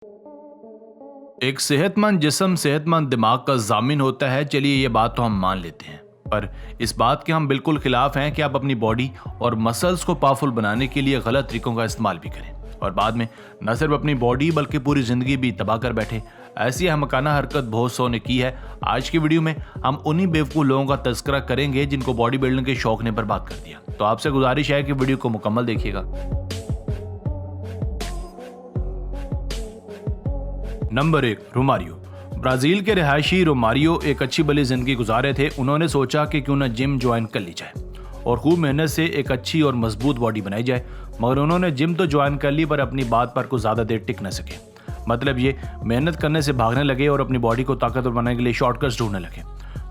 एक सेहतमंद जिस्म सेहतमंद दिमाग का जामिन होता है। चलिए ये बात तो हम मान लेते हैं, पर इस बात के हम बिल्कुल खिलाफ हैं कि आप अपनी बॉडी और मसल्स को पावरफुल बनाने के लिए गलत तरीकों का इस्तेमाल भी करें और बाद में न सिर्फ अपनी बॉडी बल्कि पूरी जिंदगी भी तबाह कर बैठे। ऐसी हमकाना हरकत बहुत सौ ने की है। आज की वीडियो में हम उन्हीं बेवकूफ़ लोगों का तस्करा करेंगे जिनको बॉडी बिल्डिंग के शौक ने बर्बाद कर दिया। तो आपसे गुजारिश है कि वीडियो को मुकम्मल देखिएगा। Number 1, Romario. ब्राज़ील के रिहायशी रोमारियो एक अच्छी भली जिंदगी गुजारे थे। उन्होंने सोचा कि क्यों न जिम ज्वाइन कर ली जाए और खूब मेहनत से एक अच्छी और मजबूत बॉडी बनाई जाए। मगर उन्होंने जिम तो ज्वाइन कर ली पर अपनी बात पर कुछ ज़्यादा देर टिक न सके। मतलब ये मेहनत करने से भागने लगे और अपनी बॉडी को ताकतवर बनाने के लिए शॉर्टकट्स ढूंढने लगे।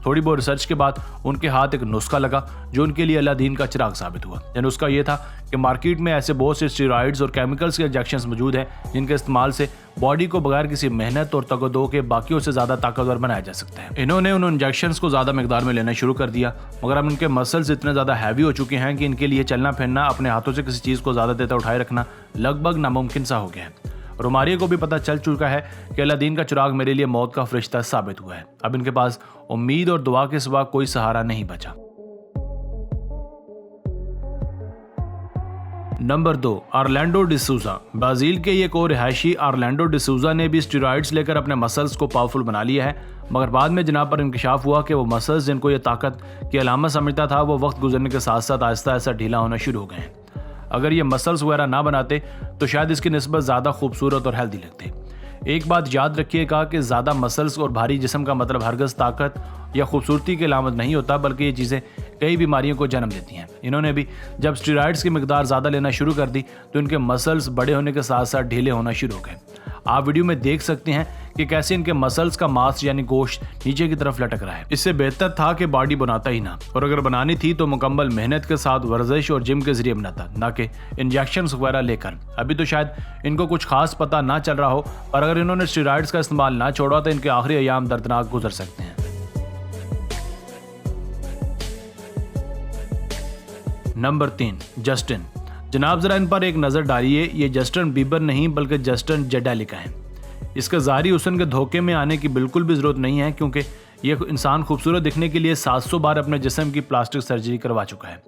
थोड़ी बहुत रिसर्च के बाद उनके हाथ एक नुस्खा लगा जो उनके लिए अलादीन का चिराग साबित हुआ। यह नुस्खा ये था कि मार्केट में ऐसे बहुत से स्टेरॉइड्स और केमिकल्स के इंजेक्शंस मौजूद हैं जिनके इस्तेमाल से बॉडी को बगैर किसी मेहनत और तगदो के बाकियों से ज़्यादा ताकतवर बनाया जा सकता है। इन्होंने उन इंजेक्शंस को ज़्यादा मिकदार में लेना शुरू कर दिया, मगर अब उनके मसल्स इतने ज़्यादा हैवी हो चुके हैं कि इनके लिए चलना फिरना, अपने हाथों से किसी चीज़ को ज़्यादा देर तक उठाए रखना लगभग नामुमकिन सा हो गया है। रोमारियो को भी पता चल चुका है कि अलादीन का चिराग मेरे लिए मौत का फरिश्ता साबित हुआ है। अब इनके पास उम्मीद और दुआ के सिवा कोई सहारा नहीं बचा। Number 2, Orlando D'Souza. ब्राजील के एक और रिहायशी ऑरलैंडो डिसूजा ने भी स्टेरॉइड्स लेकर अपने मसल्स को पावरफुल बना लिया है, मगर बाद में जनाब पर इंकशाफ हुआ कि वो मसल्स जिनको ये ताकत की अलामत समझता था वो वक्त गुजरने के साथ साथ आहिस्ता आहिस्ता ढीला होना शुरू हो गए हैं। अगर ये मसल्स वगैरह ना बनाते तो शायद इसकी निस्बत ज़्यादा खूबसूरत और हेल्दी लगते। एक बात याद रखिएगा कि ज़्यादा मसल्स और भारी जिस्म का मतलब हरगज़ ताकत या खूबसूरती की अलामत नहीं होता, बल्कि ये चीज़ें कई बीमारियों को जन्म देती हैं। इन्होंने भी जब स्टेरॉइड्स की मिकदार ज़्यादा लेना शुरू कर दी तो इनके मसल्स बड़े होने के साथ साथ ढीले होना शुरू हो गए। आप वीडियो में देख सकते हैं कि कैसे इनके मसल्स का मांस यानी गोश्त नीचे की तरफ लटक रहा है। इससे बेहतर था कि बॉडी बनाता ही ना, और अगर बनानी थी तो मुकम्मल मेहनत के साथ वर्जिश और जिम के जरिए बनाता, ना कि इंजेक्शंस वगैरह लेकर। अभी तो शायद इनको कुछ खास पता ना चल रहा हो, और अगर इन्होंने स्टेरॉइड्स का इस्तेमाल ना छोड़ा तो इनके आखिरी अयाम दर्दनाक गुजर सकते हैं। Number 3, Justin. जनाब जरा इन पर एक नज़र डालिए। ये जस्टिन बीबर नहीं बल्कि जस्टिन जेडेलिका है। इसके ज़ाहिरी हुस्न के धोखे में आने की बिल्कुल भी ज़रूरत नहीं है, क्योंकि ये इंसान खूबसूरत दिखने के लिए 700 बार अपने जिस्म की प्लास्टिक सर्जरी करवा चुका है,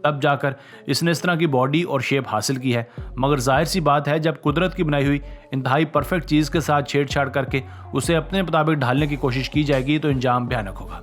तब जाकर इसने इस तरह की बॉडी और शेप हासिल की है। मगर जाहिर सी बात है, जब कुदरत की बनाई हुई इंतहाई परफेक्ट चीज़ के साथ छेड़छाड़ करके उसे अपने मुताबिक ढालने की कोशिश की जाएगी तो इंजाम भयानक होगा।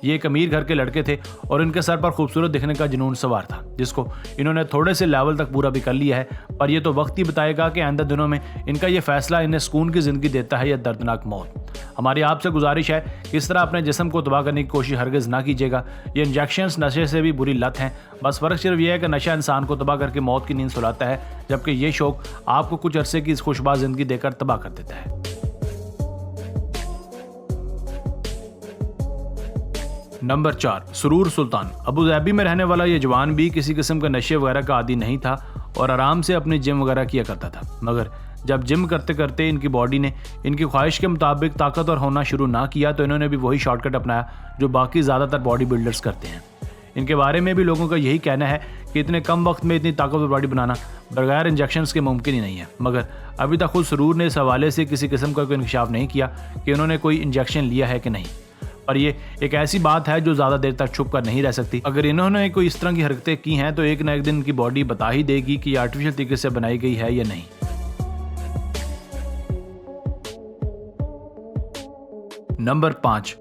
ये एक अमीर घर के लड़के थे और इनके सर पर खूबसूरत दिखने का जुनून सवार था, जिसको इन्होंने थोड़े से लेवल तक पूरा भी कर लिया है। पर यह तो वक्त ही बताएगा कि आइंदा दिनों में इनका यह फैसला इन्हें सुकून की ज़िंदगी देता है या दर्दनाक मौत। हमारी आपसे गुजारिश है कि इस तरह अपने जिस्म को तबाह करने की कोशिश हरगिज़ ना कीजिएगा। ये इंजेक्शंस नशे से भी बुरी लत हैं। बस फ़र्क सिर्फ यह है कि नशा इंसान को तबाह करके मौत की नींद सुलाता है, जबकि ये शौक आपको कुछ अरसे की खुशबाज ज़िंदगी देकर तबाह कर देता है। नंबर 4, सुरूर सुल्तान। अबू धाबी में रहने वाला ये जवान भी किसी किस्म का नशे वगैरह का आदी नहीं था और आराम से अपनी जिम वगैरह किया करता था। मगर जब जिम करते करते इनकी बॉडी ने इनकी ख्वाहिश के मुताबिक ताकतवर होना शुरू ना किया तो इन्होंने भी वही शॉर्टकट अपनाया जो बाकी ज़्यादातर बॉडी बिल्डर्स करते हैं। इनके बारे में भी लोगों का यही कहना है कि इतने कम वक्त में इतनी ताकतवर बॉडी बनाना बगैर इंजेक्शंस के मुमकिन ही नहीं है। मगर अभी तक खुद सुरूर ने इस हवाले से किसी किस्म का कोई इंकशाफ नहीं किया कि उन्होंने कोई इंजेक्शन लिया है कि नहीं। पर ये एक ऐसी बात है जो ज़्यादा देर तक छुप कर नहीं रह सकती। अगर इन्होंने कोई इस तरह की हरकतें की हैं तो एक न एक दिन इनकी बॉडी बता ही देगी कि आर्टिफिशियल तरीके से बनाई गई है या नहीं। नंबर 5,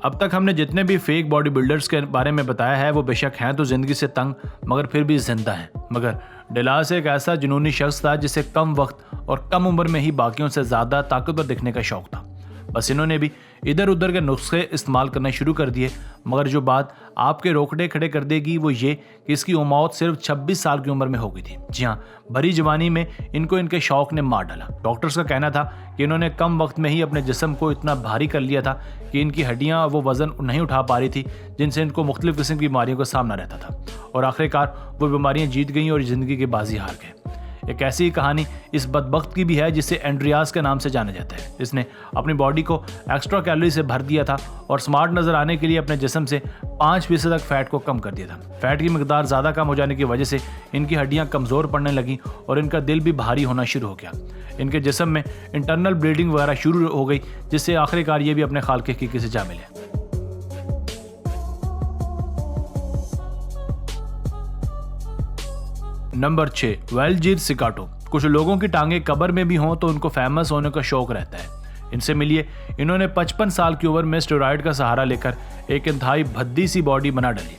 अब तक हमने जितने भी फेक बॉडी बिल्डर्स के बारे में बताया है वो बेशक हैं तो ज़िंदगी से तंग मगर फिर भी जिंदा हैं। मगर डिलास एक ऐसा जुनूनी शख्स था जिसे कम वक्त और कम उम्र में ही बाकियों से ज़्यादा ताकतवर दिखने का शौक था। बस इन्होंने भी इधर उधर के नुस्खे इस्तेमाल करना शुरू कर दिए, मगर जो बात आपके रोकड़े खड़े कर देगी वो ये कि इसकी मौत सिर्फ 26 साल की उम्र में हो गई थी। जी हाँ, भरी जवानी में इनको इनके शौक ने मार डाला। डॉक्टर्स का कहना था कि इन्होंने कम वक्त में ही अपने जिस्म को इतना भारी कर लिया था कि इनकी हड्डियाँ वो वज़न नहीं उठा पा रही थी जिनसे इनको मुख्तलिफ किस्म की बीमारियों का सामना रहता था, और आखिरकार वो बीमारियाँ जीत गईं और ज़िंदगी की बाजी हार गए। एक ऐसी ही कहानी इस बदबख्त की भी है जिसे एंड्रियास के नाम से जाना जाता है। इसने अपनी बॉडी को एक्स्ट्रा कैलोरी से भर दिया था और स्मार्ट नजर आने के लिए अपने जिस्म से 5% तक फैट को कम कर दिया था। फैट की मिकदार ज़्यादा कम हो जाने की वजह से इनकी हड्डियां कमज़ोर पड़ने लगी और इनका दिल भी भारी होना शुरू हो गया। इनके जिस्म में इंटरनल ब्लीडिंग वगैरह शुरू हो गई, जिससे आखिरकार ये भी अपने खालिक की किसी जा मिले। नंबर 6, वेलजीर सिकाटो। कुछ लोगों की टांगे कब्र में भी हों तो उनको फेमस होने का शौक रहता है। इनसे मिलिए, इन्होंने 55 साल की उम्र में स्टेरॉइड का सहारा लेकर एक इंतहाई भद्दी सी बॉडी बना डाली।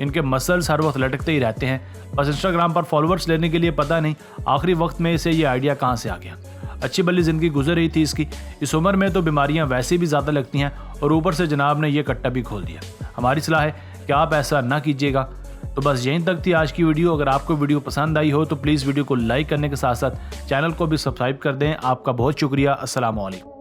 इनके मसल्स हर वक्त लटकते ही रहते हैं। बस इंस्टाग्राम पर फॉलोअर्स लेने के लिए पता नहीं आखिरी वक्त में इसे ये आइडिया कहाँ से आ गया। अच्छी भली जिंदगी गुजर रही थी इसकी। इस उम्र में तो बीमारियां वैसे भी ज़्यादा लगती हैं और ऊपर से जनाब ने यह कट्टा भी खोल दिया। हमारी सलाह है कि आप ऐसा ना कीजिएगा। तो बस यहीं तक थी आज की वीडियो। अगर आपको वीडियो पसंद आई हो तो प्लीज़ वीडियो को लाइक करने के साथ साथ चैनल को भी सब्सक्राइब कर दें। आपका बहुत शुक्रिया। अस्सलाम वालेकुम।